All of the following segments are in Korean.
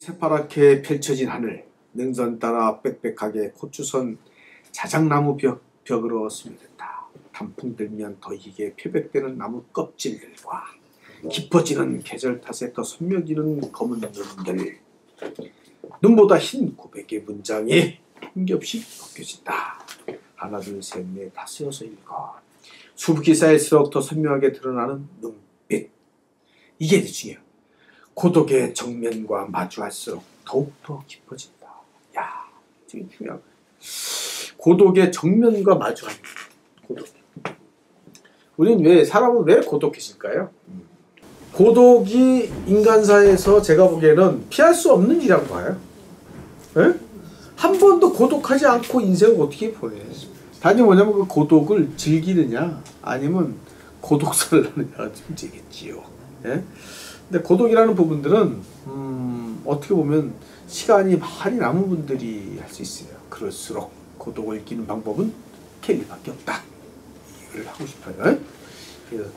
새파랗게 펼쳐진 하늘, 능선 따라 빽빽하게 콧주선 자작나무 벽으로 스며든다. 단풍 들면 더이게 표백되는 나무 껍질들과 깊어지는 계절 탓에 더 선명해지는 검은 눈들, 눈보다 흰 고백의 문장이 한 겹씩 벗겨진다. 하나 둘 셋 넷 다섯 여섯 일곱. 수북히 쌓일수록 더 선명하게 드러나는 눈빛. 이게 중요해요. 고독의 정면과 마주할수록 더욱더 깊어진다. 야, 되게 중요한 거예요. 고독의 정면과 마주하는 고독. 사람은 왜 고독해질까요? 고독이 인간사에서 제가 보기에는 피할 수 없는 일이라고 봐요. 에? 한 번도 고독하지 않고 인생을 어떻게 보내? 단지 뭐냐면 그 고독을 즐기느냐 아니면 고독사를 하느냐가 문제겠지요. 예? 근데 고독이라는 부분들은 어떻게 보면 시간이 많이 남은 분들이 할 수 있어요. 그럴수록 고독을 이기는 방법은 켈리밖에 없다. 이걸 하고 싶어요. 그래서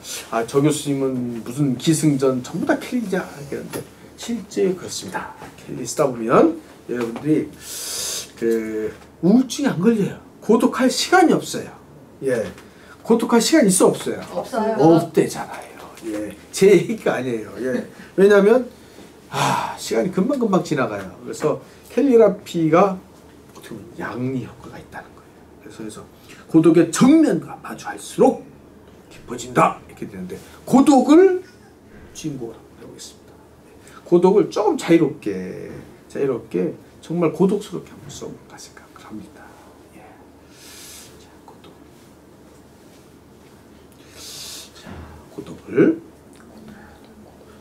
저 교수님은 무슨 기승전 전부 다 켈리냐 이러는데 실제 그렇습니다. 켈리 쓰다 보면 여러분들이 우울증이 안 걸려요. 고독할 시간이 없어요. 예, 고독할 시간이 있어 없어요? 없어요. 없대잖아요. 예, 제 얘기가 아니에요. 예, 왜냐하면 시간이 금방금방 지나가요. 그래서 캘리그라피가 어떻게 보면 양리 효과가 있다는 거예요. 그래서 고독의 정면과 마주할수록 깊어진다 이렇게 되는데 고독을 주인공으로 해보겠습니다. 고독을 조금 자유롭게 정말 고독스럽게 한번 써볼까 생각을 합니다. 예. 자, 고독을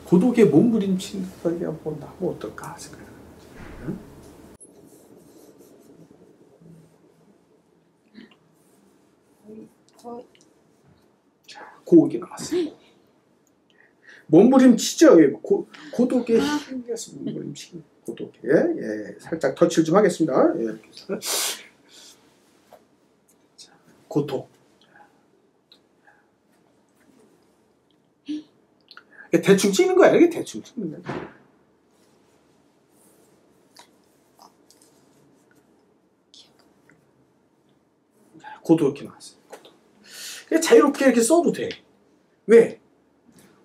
고독에 몸부림치는 듯하게 한번 하면 어떨까 생각을 합니다. 자, 고옥이 나왔어요. 몸부림치죠. 고독에 힘겨서 몸부림치기. 고독에 살짝 터치를 좀 하겠습니다. 예. 자, 고독. 대충 찍는 거야. 이게 대충 찍는 거야. 고독 이렇게 나왔어요. 고독. 자유롭게 이렇게 써도 돼. 왜?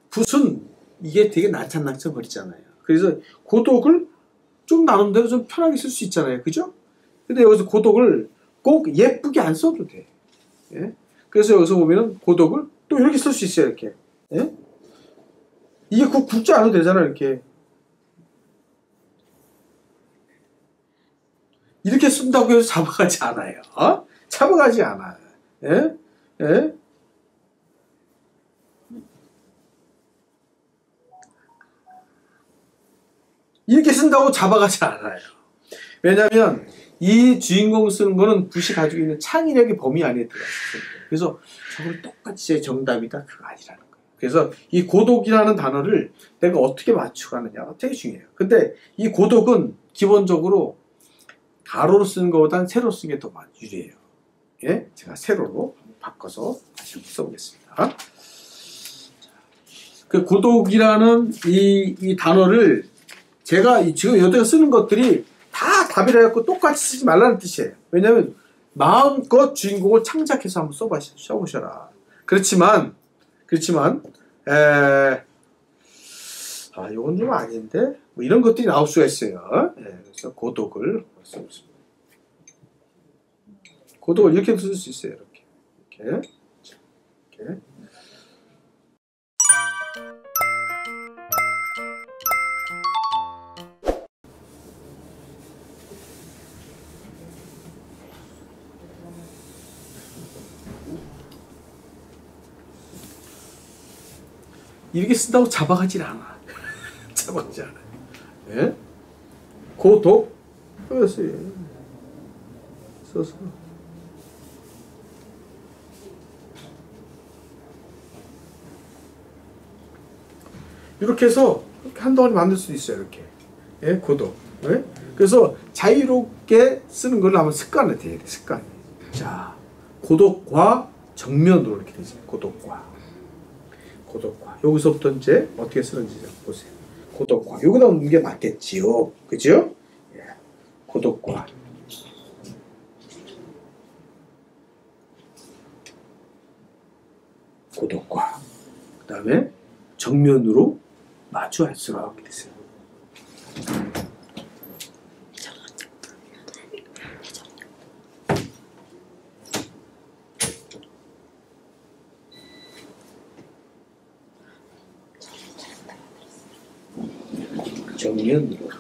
붓은 이게 되게 날짝날짝 버리잖아요. 그래서 고독을 좀 나름대로 좀 편하게 쓸 수 있잖아요. 그죠? 근데 여기서 고독을 꼭 예쁘게 안 써도 돼. 예? 그래서 여기서 보면은 고독을 또 이렇게 쓸 수 있어요. 이렇게. 예? 이게 굵지 않아도 되잖아. 이렇게. 이렇게 쓴다고 해서 잡아가지 않아요. 잡아가지 않아요. 예? 예? 이렇게 쓴다고 잡아가지 않아요. 왜냐하면 이 주인공 쓰는 거는 붓이 가지고 있는 창의력의 범위 안에 들어가 있어요. 그래서 저걸 똑같이 정답이다 그거 아니라는 거예요. 그래서 이 고독이라는 단어를 내가 어떻게 맞춰가느냐가 되게 중요해요. 근데 이 고독은 기본적으로 가로로 쓰는 것보다는 세로로 쓰는 게 더 유리해요. 예? 제가 세로로 바꿔서 다시 써보겠습니다. 그 고독이라는 이 단어를 제가 지금 여기다 쓰는 것들이 다 답이라 고 똑같이 쓰지 말라는 뜻이에요. 왜냐하면 마음껏 주인공을 창작해서 한번 써보셔라. 그렇지만 이건 좀 아닌데 뭐 이런 것들이 나올 수가 있어요. 그래서 고독을 써보겠습니다. 고독을 이렇게 쓸 수 있어요. 이렇게. 이렇게 쓴다고 잡아가질 않아. 잡아가지 않아. 예? 고독 써서 이렇게 해서 이렇게 한 덩어리 만들 수도 있어요. 이렇게. 예, 고독. 예? 그래서 자유롭게 쓰는 걸 한번 습관을 돼야 돼. 습관. 자, 고독과 정면으로 이렇게 되죠. 고독과. 여기서부터 이제 어떻게 쓰는지 보세요. 고독과. 여기다 넣는 게 맞겠지요. 그죠? 예. 고독과. 그 다음에 정면으로 마주할수록 이렇게 되세요. 정면으로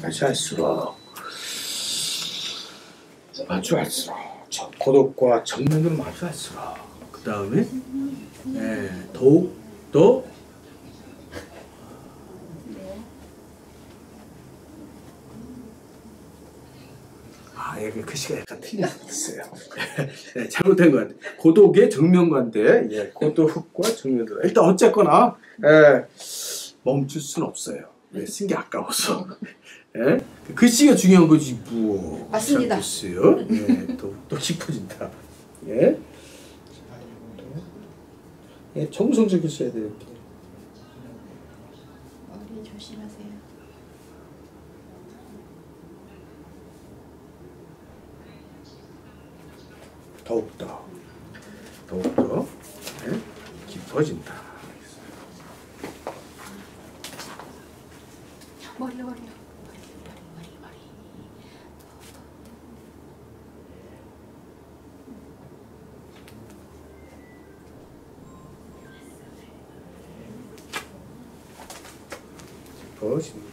마주할수록 마주할수록 고독과 정면으로 마주할수록 그 다음에 더욱 더 여기 글씨가 약간 틀렸어요. 잘못된 것 같아요. 고독의 정면관대, 고독과 정면으로. 일단 어쨌거나 멈출 수는 없어요. 쓴 게 아까워서. 글씨가 중요한 거지 뭐. 맞습니다. 글씨요. 더 깊어진다. 정성스럽게 써야 돼요. 이렇게. 머리 조심하세요. 더욱더 깊어진다. 머리. 깊어진다.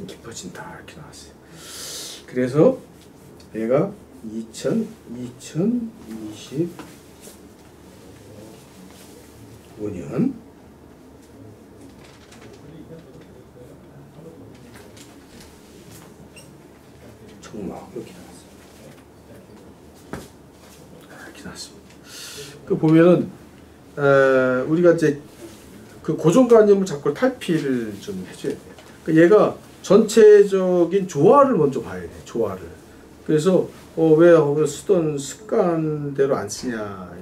깊어진다 이렇게 나왔어요. 그래서 얘가 2025년 총막 이렇게 나왔어요. 이렇게 나왔습니다. 그 보면은 우리가 이제 그 고정관념을 자꾸 탈피를 좀 해줘야 돼요. 그러니까 얘가 전체적인 조화를 먼저 봐야 돼. 조화를. 그래서 왜 쓰던 습관대로 안 쓰냐.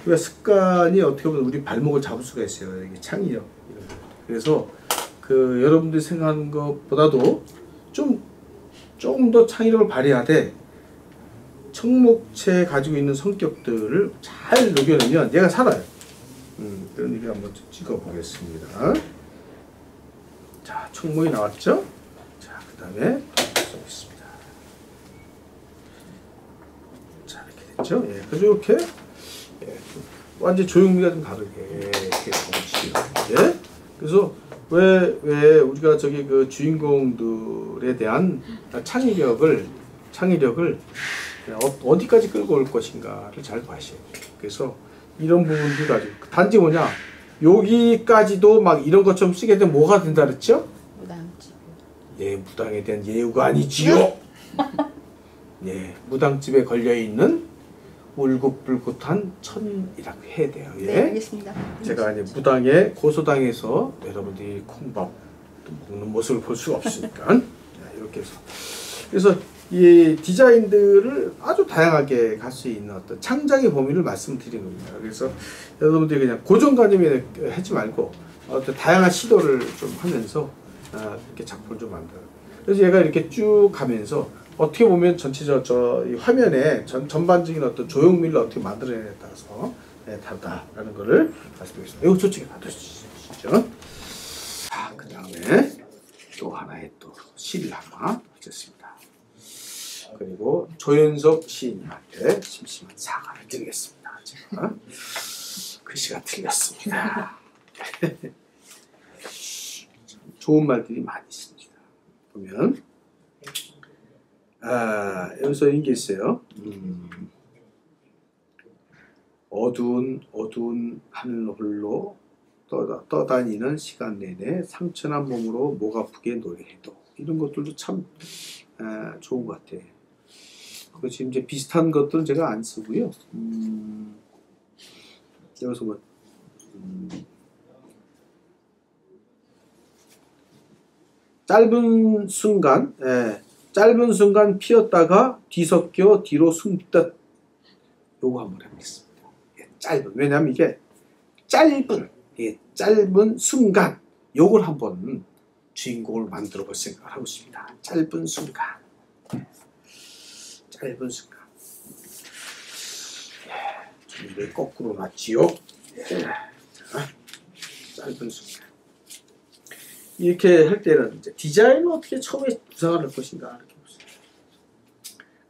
왜 습관이 어떻게 보면 우리 발목을 잡을 수가 있어요. 이게 창의력. 그래서 그 여러분들이 생각하는 것보다도 조금 더 창의력을 발휘하되 청목체 가지고 있는 성격들을 잘 녹여내면 얘가 살아요. 그런 얘기 한번 찍어 보겠습니다. 자, 총목이 나왔죠? 자, 그 다음에 써보겠습니다. 자, 이렇게 됐죠? 그래서 이렇게 완전 조형미가 좀 다르게 이렇게 보시죠. 그래서 왜 우리가 저기 그 주인공들에 대한 창의력을 어디까지 끌고 올 것인가를 잘 봐셔야 돼요. 그래서 이런 부분들 가지고 단지 뭐냐 여기까지도 막 이런 것처럼 쓰게 되면 뭐가 된다 그랬죠? 무당집. 무당에 대한 예우가 아니지요. 무당집에 걸려 있는 울긋불긋한 천이라고 해야 돼요. 네, 알겠습니다. 제가 이제 무당에 고소당해서 여러분들이 콩밥 먹는 모습을 볼 수가 없으니까 이렇게 해서 그래서 이 디자인들을 아주 다양하게 갈 수 있는 어떤 창작의 범위를 말씀드리는 겁니다. 그래서 여러분들이 그냥 고정관념에 하지 말고 어떤 다양한 시도를 좀 하면서 이렇게 작품을 좀 만들어요. 그래서 얘가 이렇게 쭉 가면서 어떻게 보면 전체적 이 화면에 전반적인 어떤 조형미를 어떻게 만들어내냐에 따라서 다르다라는 거를 말씀드리겠습니다. 이거 저쪽에 놔두시죠. 자, 그 다음에 또 하나의 또 시를 하나 붙였습니다. 그리고 조연석 시인님한테 심심한 사과를 드리겠습니다. 제가 글씨가 틀렸습니다. 좋은 말들이 많이 있습니다. 보면 여기서 이게 있어요. 어두운 하늘 홀로 떠다니는 시간 내내 상처난 몸으로 목 아프게 노래해도 이런 것들도 참 좋은 것 같아요. 지금 이제 비슷한 것들은 제가 안 쓰고요. 여기서 뭐 짧은 순간 피었다가 뒤섞여 뒤로 숨듯 요거 한번 해보겠습니다. 왜냐하면 이게 짧은 순간 요걸 한번 주인공을 만들어 볼 생각을 하고 있습니다. 짧은 순간 좀 이걸 거꾸로 놨지요. 짧은 순간 이렇게 할 때는 이제 디자인을 어떻게 처음에 구상을 할 것인가 이렇게 보세요.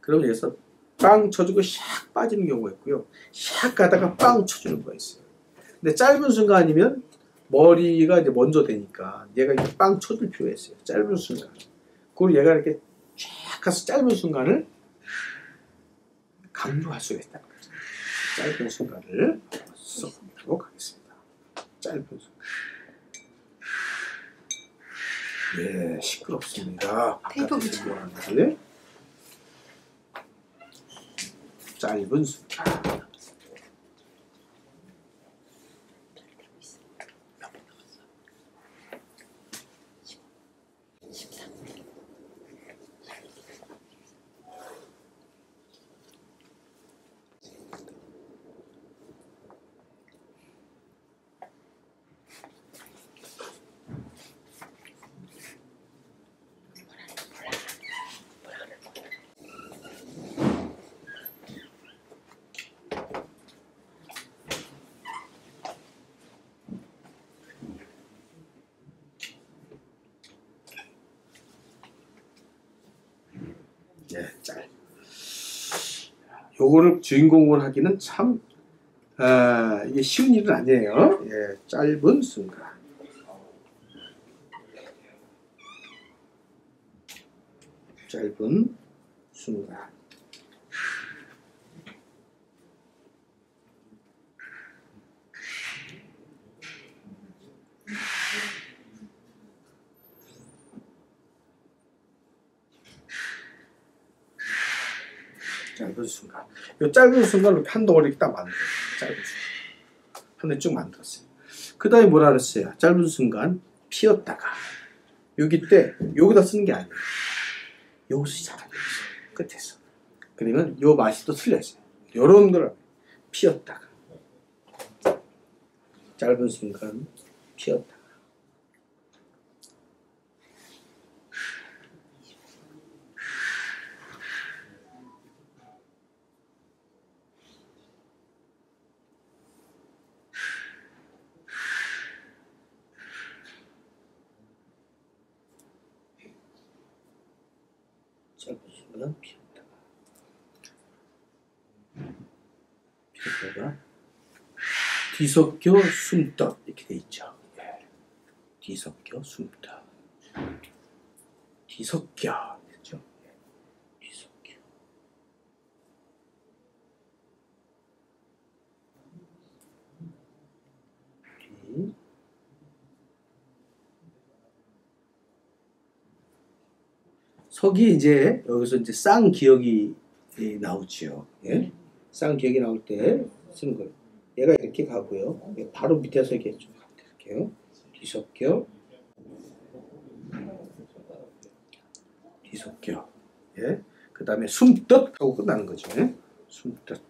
그럼 여기서 빵 쳐주고 샥 빠지는 경우가 있고요. 샥 가다가 빵 쳐주는 거가 있어요. 근데 짧은 순간이면 머리가 이제 먼저 되니까 얘가 이렇게 빵 쳐줄 필요가 있어요. 짧은 순간. 그리고 얘가 이렇게 쫙 가서 짧은 순간을 강조할 수가 있다는 거죠. 짧은 순간을 써보도록 하겠습니다. 짧은 순간. 예, 시끄럽습니다. 테이프 붙여. 짧은 순간. 예, 요거를 주인공으로 하기는 참 이게 쉬운 일은 아니에요. 예, 짧은 순간. 짧은 순간. 짧은 순간. 이 짧은 순간을 한 덩어리 이렇게 딱 만들어요. 짧은 순간. 한 덩어리 쭉 만들었어요. 그 다음에 뭐라 그랬어요? 짧은 순간 피었다가. 여기 때, 여기다 쓰는 게 아니에요. 여기서 시작하는 거죠. 끝에서. 그러면 요 맛이 또 틀려져요. 요런 걸 피었다가. 짧은 순간 피었다가. 짧은 순간 피었다가 뒤섞여 숨떡 이렇게 돼 있죠. 뒤섞여 숨떡 뒤섞여 됐죠. 뒤섞여 석이 이제 여기서 이제 쌍기역이 나오지요. 예? 쌍기역이 나올 때 쓰는 거예요. 얘가 이렇게 가고요. 바로 밑에서 이렇게 좀 갈게요. 뒤섞여, 뒤섞여. 예? 그 다음에 숨뜻 하고 끝나는 거죠. 예? 숨뜻,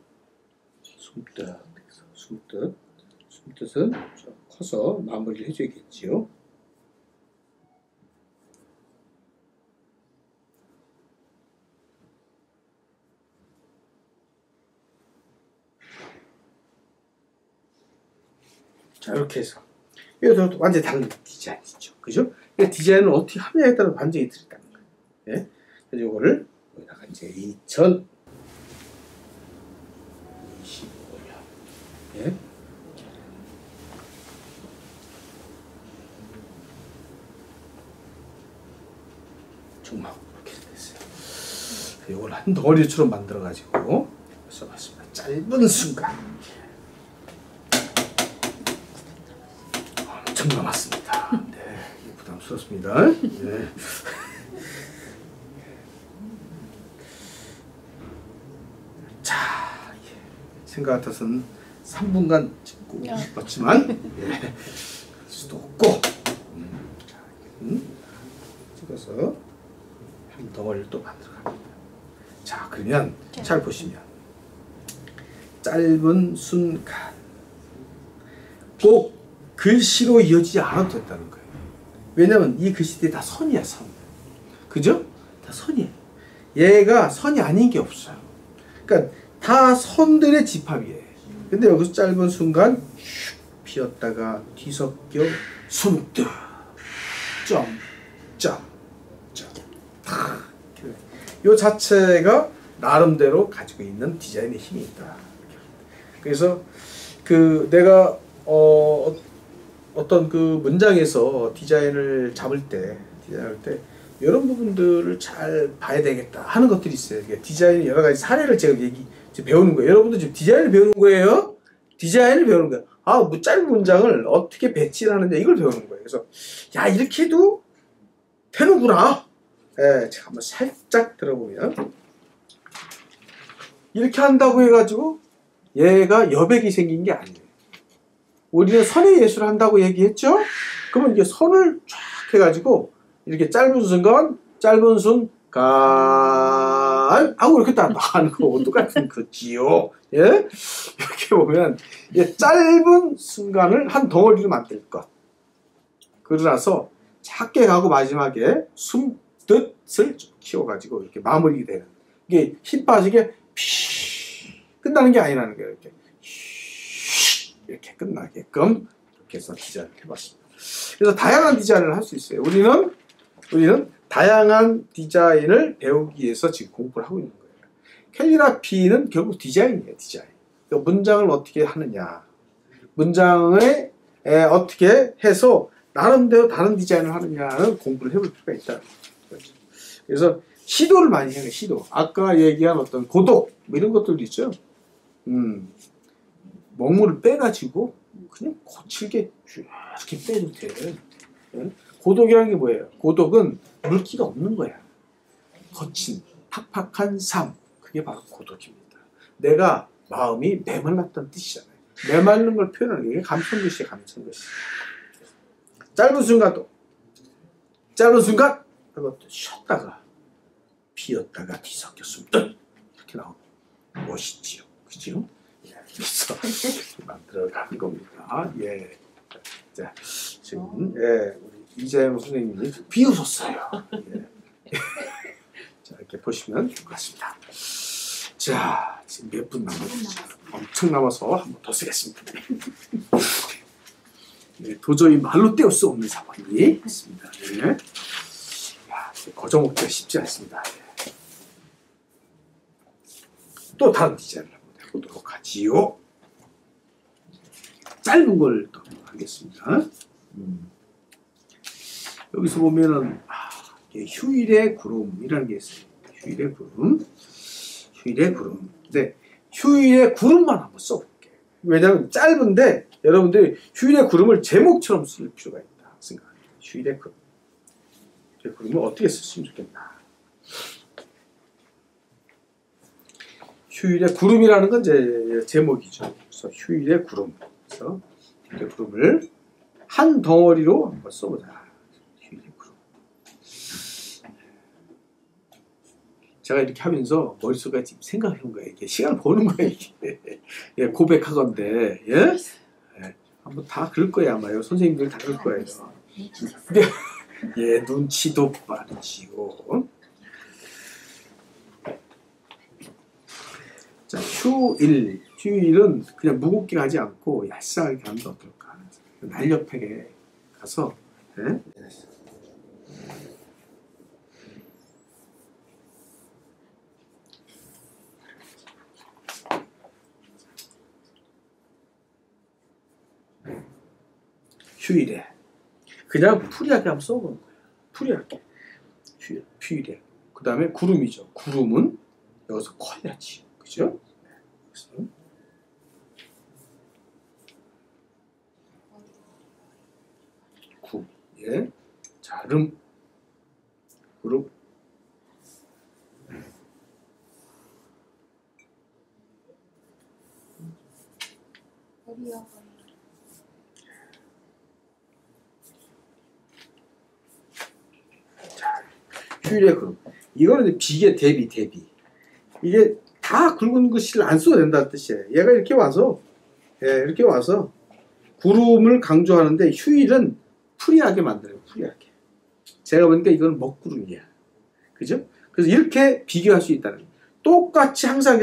숨뜻은 좀 커서 마무리를 해줘야겠지요. 자, 이렇게 해서. 이것도 완전히 다른 디자인이죠. 그죠? 디자인을 어떻게 하느냐에 따라 반전이 들었다는 거예요. 예? 그래서 이거를 여기다가 이제 2025년 예? 중막 이렇게 됐어요. 이걸 한 덩어리처럼 만들어 가지고 써봤습니다. 짧은 순간 엄청 남았습니다. 네, 부담스럽습니다. 네. 자, 생각 같아서는 3분간 찍고 싶었지만 할 수도 없고 자, 찍어서 한 덩어리를 또 만들어 갑니다. 자, 그러면 잘 보시면 짧은 순간 꼭 글씨로 이어지지 않아도 된다는 거예요. 왜냐면 이 글씨들이 다 선이야, 선. 그죠? 다 선이에요. 얘가 선이 아닌 게 없어요. 그러니까 다 선들의 집합이에요. 근데 여기서 짧은 순간 슉 피었다가 뒤섞여 숨듯 점점점 요 자체가 나름대로 가지고 있는 디자인의 힘이 있다. 그래서 그 내가 어떤 그 문장에서 디자인을 잡을 때 이런 부분들을 잘 봐야 되겠다 하는 것들이 있어요. 디자인의 여러 가지 사례를 제가 배우는 거예요. 여러분들 지금 디자인을 배우는 거예요. 디자인을 배우는 거예요. 뭐 짧은 문장을 어떻게 배치를 하느냐 이걸 배우는 거예요. 그래서 야, 이렇게 해도 되는구나. 예, 제가 한번 살짝 들어보면 이렇게 한다고 해가지고 얘가 여백이 생긴 게 아니에요. 우리는 선의 예술을 한다고 얘기했죠? 그러면 이게 선을 쫙 해가지고 이렇게 짧은 순간 하고 이렇게 딱 하는 거고 똑같은 거지요. 예? 이렇게 보면 짧은 순간을 한 덩어리로 만들 것. 그러나서 작게 가고 마지막에 숨뜻을 키워가지고 이렇게 마무리 되는. 이게 힘 빠지게 끝나는 게 아니라는 거예요. 이렇게 끝나게끔 이렇게 해서 디자인을 해봤습니다. 그래서 다양한 디자인을 할 수 있어요. 우리는 다양한 디자인을 배우기 위해서 지금 공부를 하고 있는 거예요. 캘리그라피는 결국 디자인이에요. 디자인. 그러니까 문장을 어떻게 하느냐, 문장을 어떻게 해서 나름대로 다른 디자인을 하느냐는 공부를 해볼 필요가 있다. 그래서 시도를 많이 해요. 시도. 아까 얘기한 어떤 고독 뭐 이런 것들도 있죠. 먹물을 빼가지고 그냥 거칠게 이렇게 빼도 돼. 고독이라는 게 뭐예요? 고독은 물기가 없는 거야. 거친 팍팍한 삶, 그게 바로 고독입니다. 내가 마음이 메말랐다는 뜻이잖아요. 메말른 걸 표현하는 게 감천글씨에 감천글씨. 짧은 순간 그것도 쉬었다가 피었다가 뒤섞였으면 이렇게 나오면 멋있지요. 그죠? 그래서 만들어가는 겁니다. 예. 자, 지금 우리 이재영 선생님이 비웃었어요. 예. 자, 이렇게 보시면 될 것 같습니다. 자, 지금 몇 분 남았죠? 엄청 남아서 한 번 더 쓰겠습니다. 네, 도저히 말로 때울 수 없는 상황이 있습니다. 네. 야, 거저먹기가 쉽지 않습니다. 네. 또 다른 디자인을 한번 해보도록 하지요. 짧은 걸 또 하겠습니다. 여기서 보면은 휴일의 구름이라는 게 있어요. 휴일의 구름. 네, 휴일의 구름만 한번 써볼게요. 왜냐하면 짧은데 여러분들이 휴일의 구름을 제목처럼 쓸 필요가 있다 생각합니다. 휴일의 구름. 휴일의 구름을 어떻게 썼으면 좋겠나. 휴일의 구름이라는 건 이제 제목이죠. 그래서 휴일의 구름. 그래서 휴일의 구름을 한 덩어리로 한번 써보자. 휴일의 구름. 제가 이렇게 하면서 머릿속에 지금 생각해본 거예요. 이게 시간을 보는 거예요. 이게. 예, 고백하건데, 예? 예, 한번 다 그럴 거예요, 아마요. 선생님들 다 그럴 거예요. 근데, 예, 눈치도 빠르지요. 자, 휴일은 그냥 무겁게 가지 않고 얄쌍하게 가는 게 어떨까. 날렵하게 가서, 예? 휴일에. 그냥 풀이하게 한번 써보는 거예요. 풀이하게. 휴일에. 그 다음에 구름이죠. 구름은 여기서 커야지. 그죠? 그래서 구. 예. 자, 구름. 자, 휴일의 구름. 이거는 이제 비계 대비. 이게 다 굵은 글씨를 안 써도 된다는 뜻이에요. 얘가 이렇게 와서, 이렇게 와서 구름을 강조하는데 휴일은 풀이하게 만들어요. 풀이하게. 제가 보니까 이건 먹구름이야. 그죠? 그래서 이렇게 비교할 수 있다는 거예요. 똑같이 항상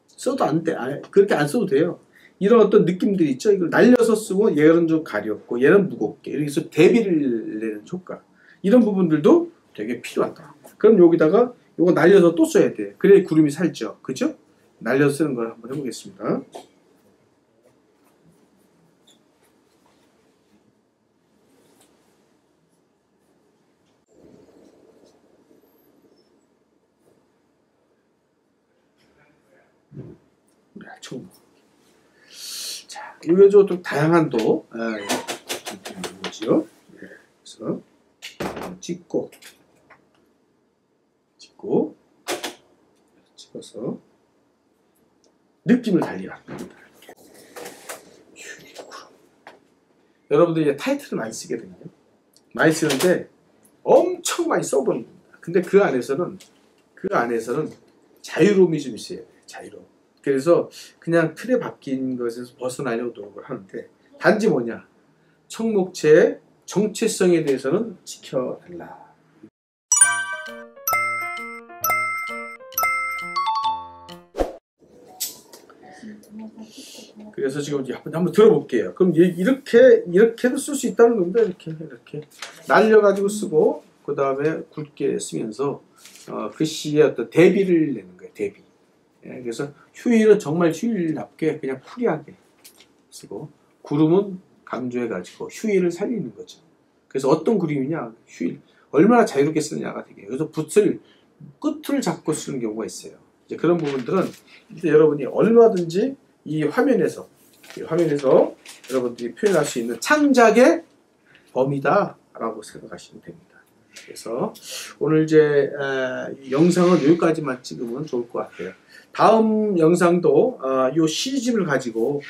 써도 안 돼. 그렇게 안 써도 돼요. 이런 어떤 느낌들이 있죠. 이걸 날려서 쓰고 얘는 좀 가볍고 얘는 무겁게 이렇게 해서 대비를 내는 효과. 이런 부분들도 되게 필요하다. 그럼 여기다가 이거 날려서 또 써야 돼. 그래야 구름이 살죠. 그죠? 날려서 쓰는 걸 한번 해보겠습니다. 처음. 자, 이게 좀 다양한 또 뭐지요? 그래서 찍고 찍어서 느낌을 달리합니다. 여러분들 이제 타이틀을 많이 쓰게 되거든요. 많이 쓰는데 엄청 많이 써버립니다. 근데 그 안에서는 자유로움이 좀 있어야 돼요. 자유로움. 그래서 그냥 틀에 박힌 것에서 벗어나려고 노력을 하는데 단지 뭐냐? 청목체의 정체성에 대해서는 지켜달라. 그래서 지금 이제 한번 들어볼게요. 그럼 이렇게도 쓸 수 있다는 겁니다. 이렇게 날려가지고 쓰고 그 다음에 굵게 쓰면서 글씨의 어떤 대비를 내는 거예요. 대비. 그래서 휴일은 정말 휴일답게 그냥 풀이하게 쓰고 구름은 강조해가지고 휴일을 살리는 거죠. 그래서 어떤 그림이냐? 휴일. 얼마나 자유롭게 쓰느냐가 되게. 그래서 붓을 끝을 잡고 쓰는 경우가 있어요. 이제 그런 부분들은 이제 여러분이 얼마든지 이 화면에서 여러분들이 표현할 수 있는 창작의 범위다라고 생각하시면 됩니다. 그래서 오늘 이제 영상은 여기까지만 찍으면 좋을 것 같아요. 다음 영상도 이 시집을 가지고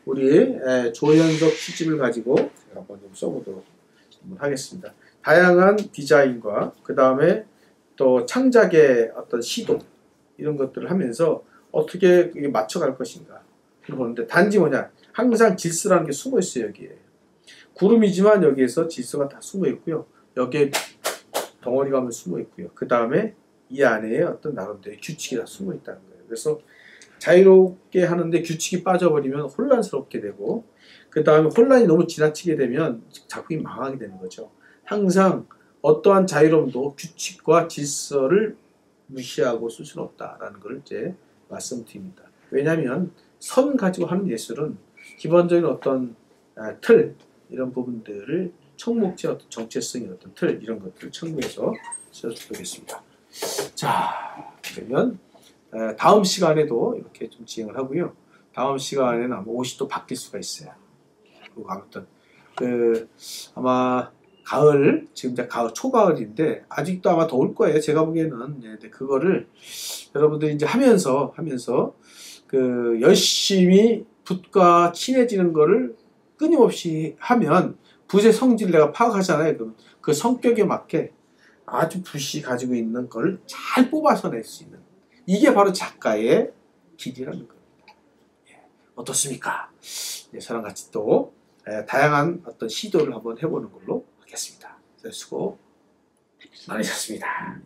우리 조현석 시집을 가지고 제가 한번 좀 써보도록 하겠습니다. 다양한 디자인과 그 다음에 또 창작의 어떤 시도 이런 것들을 하면서 어떻게 맞춰갈 것인가 보는데 단지 뭐냐 항상 질서라는 게 숨어 있어요. 여기에 구름이지만 여기에서 질서가 다 숨어 있고요. 여기에 덩어리감이 숨어 있고요. 그 다음에 이 안에 어떤 나름대로 규칙이 다 숨어 있다는 거예요. 그래서 자유롭게 하는데 규칙이 빠져버리면 혼란스럽게 되고 그 다음에 혼란이 너무 지나치게 되면 작품이 망하게 되는 거죠. 항상 어떠한 자유로움도 규칙과 질서를 무시하고 쓸 수는 없다라는 걸 이제 말씀드립니다. 왜냐하면 선 가지고 하는 예술은 기본적인 어떤 틀 이런 부분들을 청목체 어떤 정체성의 어떤 틀 이런 것들을 첨부해서 써보겠습니다. 자, 그러면 다음 시간에도 이렇게 좀 진행을 하고요. 다음 시간에는 아마 옷이 또 바뀔 수가 있어요. 그리고 아무튼 아마 가을 지금 이제 가을 초가을인데 아직도 아마 더울 거예요. 제가 보기에는 그거를 여러분들이 이제 하면서 열심히 붓과 친해지는 거를 끊임없이 하면 붓의 성질을 내가 파악하잖아요. 그럼 그 성격에 맞게 아주 붓이 가지고 있는 걸 잘 뽑아서 낼 수 있는 이게 바로 작가의 길이라는 겁니다. 어떻습니까? 저랑 같이 또 다양한 어떤 시도를 한번 해보는 걸로 하겠습니다. 수고 많으셨습니다.